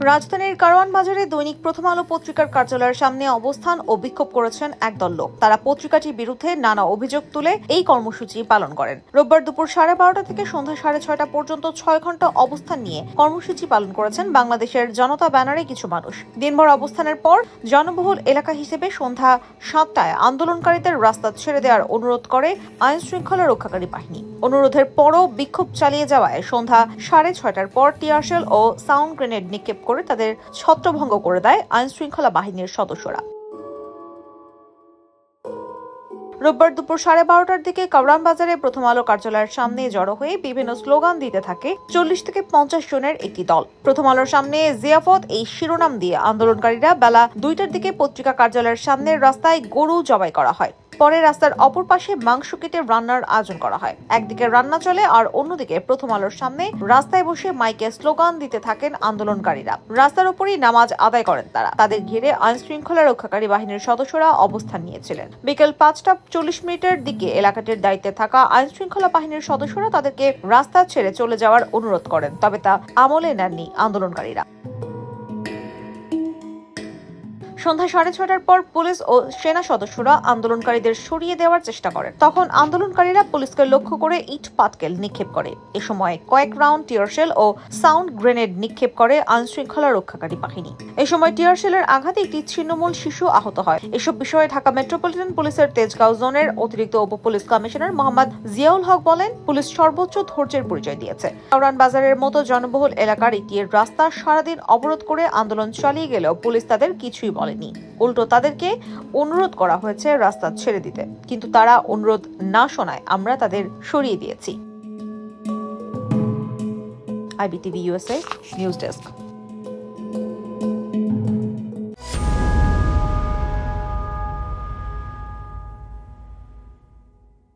রাজধানীর কারওয়ান বাজারে দৈনিক প্রথম আলো পত্রিকার কার্যালয়ের সামনে অবস্থান ও বিক্ষোভ করেছেন একদল লোক। তারা পত্রিকাটির বিরুদ্ধে নানা অভিযোগ তুলে এই কর্মসূচি পালন করেন। রোববার দুপুর 12:30 থেকে সন্ধ্যা 6:30 পর্যন্ত 6 ঘন্টা অবস্থান নিয়ে কর্মসূচি পালন করেছেন বাংলাদেশের জনতা ব্যানারে কিছু মানুষ। দিনভর অবস্থানের পর জনবহুল এলাকা হিসেবে সন্ধ্যা 7টায় আন্দোলনকারীদের রাস্তা ছেড়ে দেওয়ার অনুরোধ করে আইন শৃঙ্খলা রক্ষাকারী বাহিনী। অনুরোধের পরও বিক্ষোভ চালিয়ে যাওয়ায় সন্ধ্যা 6:30টার পর টিয়ারশেল ও সাউন্ড গ্রেনেড নিক্ষেপ করে তাদের ছত্রভঙ্গ করে দেয় আইন শৃঙ্খলা বাহিনীর সদস্যরা। রোববার দুপুর 12:30টার দিকে কারওয়ান বাজারে প্রথম আলো কার্যালয়ের সামনে জড়ো হয়ে বিভিন্ন স্লোগান দিতে থাকে 40 থেকে 50 জনের একটি দল। প্রথম আলোর সামনে জিয়াফত এই শিরোনাম দিয়ে আন্দোলনকারীরা বেলা 2টার দিকে পত্রিকা কার্যালয়ের সামনের রাস্তায় গরু জবাই করা হয়। পরে রাস্তার অপর পাশে মাংস কেটে রান্নার আয়োজন করা হয়। একদিকে রান্না চলে আর অন্যদিকে প্রথম আলোর সামনে রাস্তায় বসে মাইকে স্লোগান দিতে থাকেন আন্দোলনকারীরা। রাস্তার উপরই নামাজ আদায় করেন তারা। তাদের ঘিরে আইন শৃঙ্খলা রক্ষাকারী বাহিনীর সদস্যরা অবস্থান নিয়েছিলেন। বিকেল 5:40 দিকে এলাকাটির দায়িত্বে থাকা আইন শৃঙ্খলা বাহিনীর সদস্যরা তাদেরকে রাস্তা ছেড়ে চলে যাওয়ার অনুরোধ করেন, তবে তা আমলে নেননি আন্দোলনকারীরা। সন্ধ্যা 6:30টার পর পুলিশ ও সেনা সদস্যরা আন্দোলনকারীদের সরিয়ে দেওয়ার চেষ্টা করেন। তখন আন্দোলনকারীরা পুলিশকে লক্ষ্য করে ইট পাটকেল নিক্ষেপ করে। এ সময় কয়েক রাউন্ড টিয়ারশেল ও সাউন্ড গ্রেনেড নিক্ষেপ করে আইন শৃঙ্খলা রক্ষাকারী বাহিনী। এ সময় টিয়ারশেলের আঘাতে একটি ছিন্নমূল শিশু আহত হয়। এসব বিষয়ে ঢাকা মেট্রোপলিটন পুলিশের তেজগাঁও জোনের অতিরিক্ত উপপুলিশ কমিশনার মোহাম্মদ জিয়াউল হক বলেন, পুলিশ সর্বোচ্চ ধৈর্যের পরিচয় দিয়েছে। কারওয়ান বাজারের মতো জনবহুল এলাকার একটি রাস্তা সারাদিন অবরোধ করে আন্দোলন চালিয়ে গেলেও পুলিশ তাদের কিছুই বলেনি। উল্টো তাদেরকে অনুরোধ করা হয়েছে রাস্তা ছেড়ে দিতে, কিন্তু তারা অনুরোধ না শোনায় আমরা তাদের সরিয়ে দিয়েছি। IBTV USA news desk.